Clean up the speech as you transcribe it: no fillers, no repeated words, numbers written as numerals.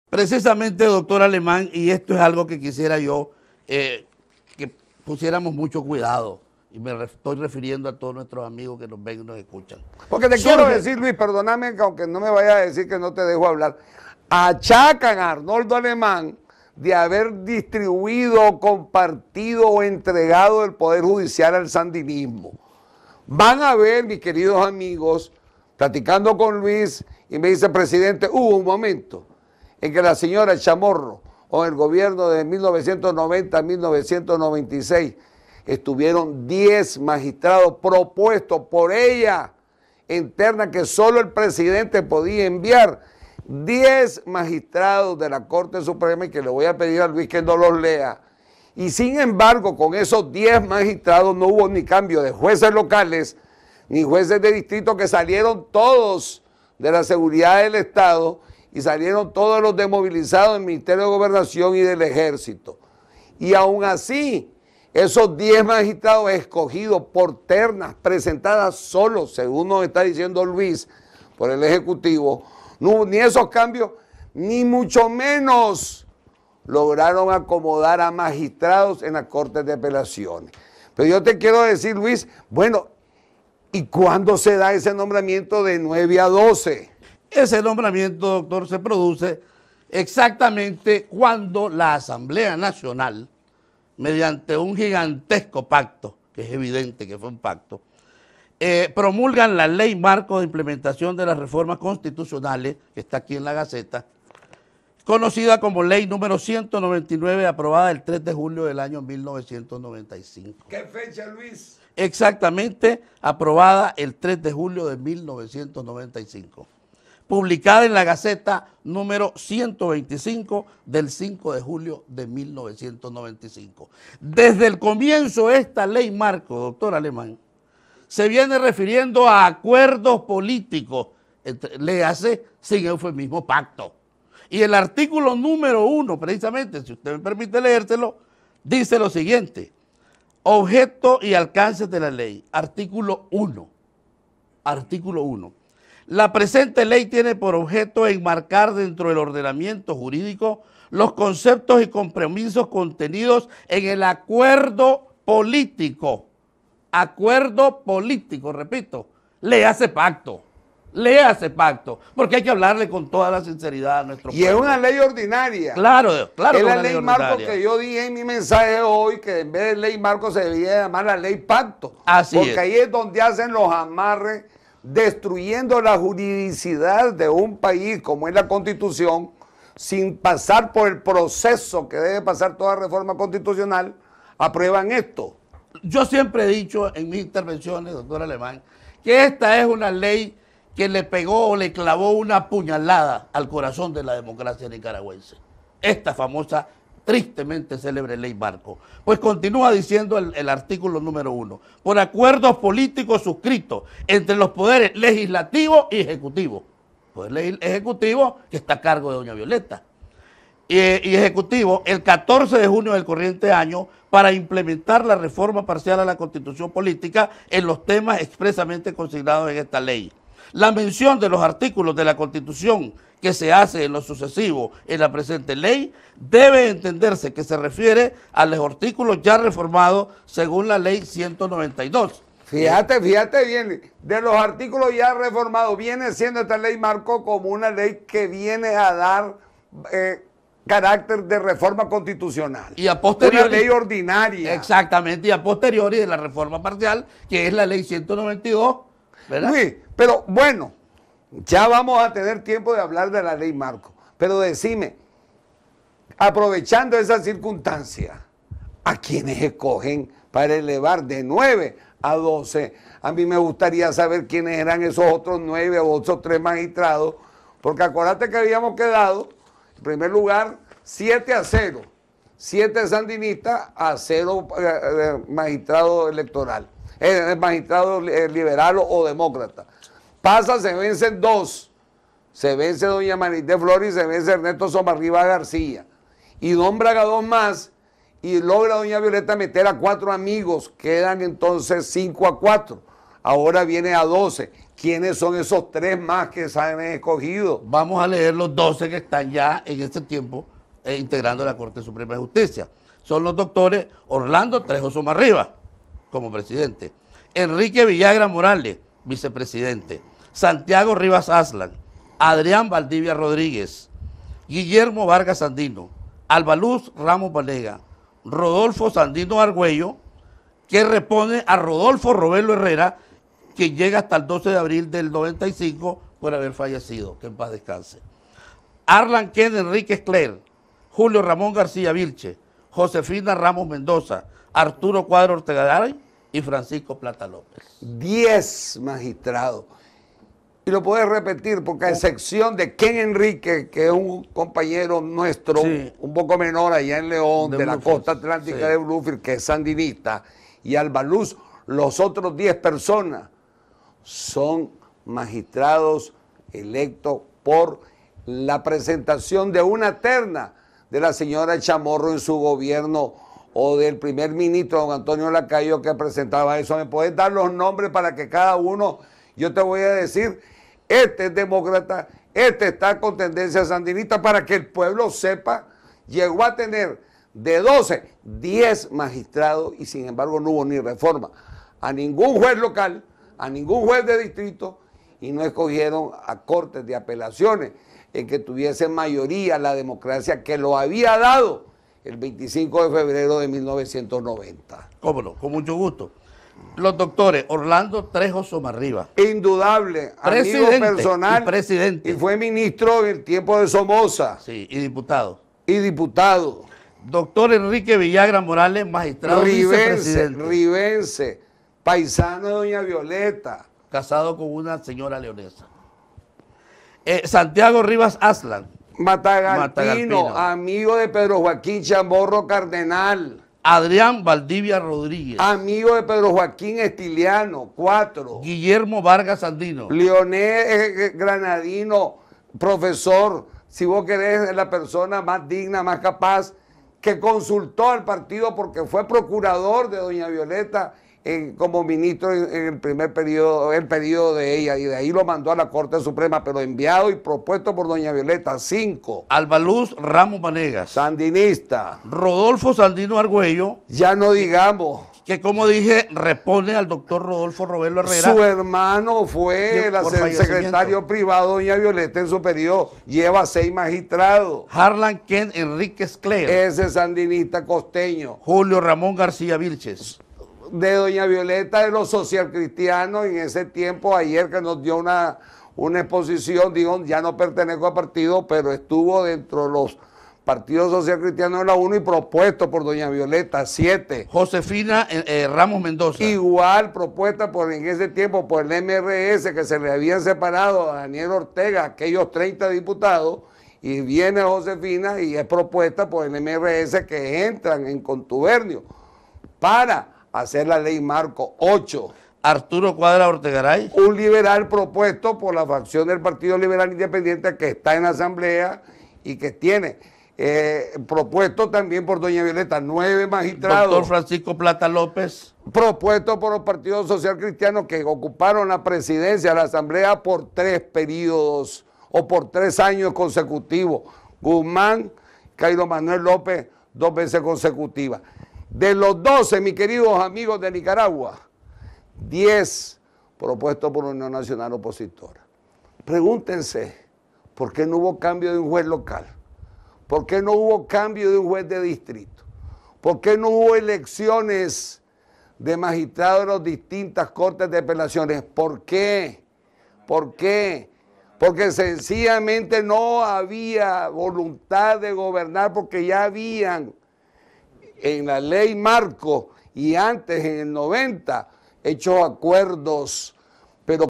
Precisamente, doctor Alemán, y esto es algo que quisiera yo que pusiéramos mucho cuidado, y me estoy refiriendo a todos nuestros amigos que nos ven y nos escuchan. Porque te quiero decir, Luis, perdóname, que aunque no me vayas a decir que no te dejo hablar, achacan a Arnoldo Alemán de haber distribuido, compartido o entregado el Poder Judicial al sandinismo. Van a ver, mis queridos amigos, platicando con Luis, y me dice, presidente, hubo un momento en que la señora Chamorro, o el gobierno de 1990 a 1996, estuvieron 10 magistrados propuestos por ella, interna, que solo el presidente podía enviar. 10 magistrados de la Corte Suprema, y que le voy a pedir a Luis que no los lea. Y sin embargo, con esos 10 magistrados no hubo ni cambio de jueces locales, ni jueces de distrito, que salieron todos de la seguridad del Estado y salieron todos los desmovilizados del Ministerio de Gobernación y del Ejército. Y aún así, esos 10 magistrados escogidos por ternas presentadas solo, según nos está diciendo Luis, por el Ejecutivo, no hubo ni esos cambios, ni mucho menos lograron acomodar a magistrados en las Cortes de Apelaciones. Pero yo te quiero decir, Luis, bueno, ¿y cuándo se da ese nombramiento de 9 a 12? Ese nombramiento, doctor, se produce exactamente cuando la Asamblea Nacional, mediante un gigantesco pacto, que es evidente que fue un pacto, promulgan la ley marco de implementación de las reformas constitucionales, que está aquí en la Gaceta, conocida como ley número 199, aprobada el 3 de julio del año 1995. ¿Qué fecha, Luis? Exactamente, aprobada el 3 de julio de 1995. Publicada en la Gaceta número 125 del 5 de julio de 1995. Desde el comienzo, esta ley marco, doctor Alemán, se viene refiriendo a acuerdos políticos, léase sin eufemismo pacto. Y el artículo número 1, precisamente, si usted me permite leérselo, dice lo siguiente: objeto y alcances de la ley. Artículo 1. Artículo 1. La presente ley tiene por objeto enmarcar dentro del ordenamiento jurídico los conceptos y compromisos contenidos en el acuerdo político. Acuerdo político, repito, léase pacto. Léase pacto, porque hay que hablarle con toda la sinceridad a nuestro pueblo. Y es una ley ordinaria. Claro, claro. Es la ley marco que yo dije en mi mensaje hoy, que en vez de ley marco se debía llamar la ley pacto. Así es. Porque ahí es donde hacen los amarres, destruyendo la juridicidad de un país como es la Constitución, sin pasar por el proceso que debe pasar toda reforma constitucional, aprueban esto. Yo siempre he dicho en mis intervenciones, doctor Alemán, que esta es una ley que le pegó o le clavó una puñalada al corazón de la democracia nicaragüense. Esta famosa, tristemente célebre ley marco. Pues continúa diciendo el artículo número 1. Por acuerdos políticos suscritos entre los poderes legislativo y ejecutivo. Poder ejecutivo que está a cargo de doña Violeta. Y ejecutivo el 14 de junio del corriente año para implementar la reforma parcial a la Constitución política en los temas expresamente consignados en esta ley. La mención de los artículos de la Constitución que se hace en lo sucesivo en la presente ley debe entenderse que se refiere a los artículos ya reformados según la ley 192. Fíjate bien, de los artículos ya reformados, viene siendo esta ley marco como una ley que viene a dar carácter de reforma constitucional. Y a posteriori, una ley ordinaria. Exactamente, y a posteriori de la reforma parcial, que es la ley 192, ¿verdad? Luis, pero bueno, ya vamos a tener tiempo de hablar de la ley marco. Pero decime, aprovechando esa circunstancia, ¿a quiénes escogen para elevar de 9 a 12? A mí me gustaría saber quiénes eran esos otros 9 o esos 3 magistrados, porque acuérdate que habíamos quedado, en primer lugar, 7 a 0. 7 sandinistas a 0 magistrado electoral, magistrado liberal o demócrata. Pasa, se vencen 2. Se vence doña Manité Flores y se vence Ernesto Somarriba García. Y nombran a 2 más y logra doña Violeta meter a 4 amigos. Quedan entonces 5 a 4. Ahora viene a 12. ¿Quiénes son esos 3 más que se han escogido? Vamos a leer los 12 que están ya en este tiempo integrando la Corte Suprema de Justicia. Son los doctores Orlando Trejo Somarriba, como presidente, Enrique Villagra Morales, vicepresidente, Santiago Rivas Aslan, Adrián Valdivia Rodríguez, Guillermo Vargas Sandino, Albaluz Ramos Vanega, Rodolfo Sandino Argüello, que repone a Rodolfo Robelo Herrera, que llega hasta el 12 de abril del 95 por haber fallecido, que en paz descanse. Arlan Ken Enrique Escler, Julio Ramón García Vilche, Josefina Ramos Mendoza, Arturo Cuadro Ortegaray y Francisco Plata López. 10 magistrados. Y lo puedes repetir porque a excepción de Ken Enrique, que es un compañero nuestro, sí, un poco menor allá en León, de la costa atlántica, sí, de Bluefield, que es sandinista, y Albaluz, los otros 10 personas son magistrados electos por la presentación de una terna de la señora Chamorro en su gobierno o del primer ministro, don Antonio Lacayo, que presentaba eso. ¿Me puedes dar los nombres para que cada uno, yo te voy a decir, este es demócrata, este está con tendencia sandinista, para que el pueblo sepa? Llegó a tener de 12, 10 magistrados y sin embargo no hubo ni reforma a ningún juez local, a ningún juez de distrito, y no escogieron a cortes de apelaciones en que tuviese mayoría la democracia que lo había dado el 25 de febrero de 1990. Cómo no, con mucho gusto. Los doctores Orlando Trejo Somarriba. Indudable, amigo personal, presidente. Y fue ministro en el tiempo de Somoza. Sí, y diputado. Y diputado. Doctor Enrique Villagra Morales, magistrado vicepresidente. Rivense, paisano de doña Violeta. Casado con una señora leonesa. Santiago Rivas Aslan. Matagalpino, amigo de Pedro Joaquín Chamorro Cardenal. Adrián Valdivia Rodríguez. Amigo de Pedro Joaquín Estiliano, 4. Guillermo Vargas Sandino. Leonel Granadino, profesor, si vos querés, es la persona más digna, más capaz, que consultó al partido porque fue procurador de doña Violeta como ministro en el primer periodo, el periodo de ella, y de ahí lo mandó a la Corte Suprema, pero enviado y propuesto por doña Violeta. 5. Albaluz Ramos Vanegas. Sandinista. Rodolfo Sandino Argüello. Ya no digamos. Que, como dije, responde al doctor Rodolfo Robelo Herrera. Su hermano fue el secretario privado doña Violeta en su periodo. Lleva 6 magistrados. Harlan Ken Enrique Escler. Ese sandinista costeño. Julio Ramón García Vilches. De doña Violeta, de los socialcristianos, en ese tiempo, ayer que nos dio una exposición, digo, ya no pertenezco a partido, pero estuvo dentro de los partidos socialcristianos de la UNO y propuesto por doña Violeta. 7. Josefina Ramos Mendoza. Igual propuesta en ese tiempo por el MRS, que se le habían separado a Daniel Ortega, aquellos 30 diputados, y viene Josefina y es propuesta por el MRS, que entran en contubernio para hacer la ley marco. 8. Arturo Cuadra Ortegaray. Un liberal propuesto por la facción del Partido Liberal Independiente, que está en la Asamblea y que tiene propuesto también por doña Violeta. 9 magistrados. Doctor Francisco Plata López. Propuesto por los partidos social cristianos que ocuparon la presidencia de la Asamblea por 3 periodos o por 3 años consecutivos. Guzmán, Cairo Manuel López, 2 veces consecutivas. De los 12, mis queridos amigos de Nicaragua, 10 propuestos por Unión Nacional Opositora. Pregúntense, ¿por qué no hubo cambio de un juez local? ¿Por qué no hubo cambio de un juez de distrito? ¿Por qué no hubo elecciones de magistrados de las distintas cortes de apelaciones? ¿Por qué? ¿Por qué? Porque sencillamente no había voluntad de gobernar, porque ya habían en la ley marco y antes, en el 90, hecho acuerdos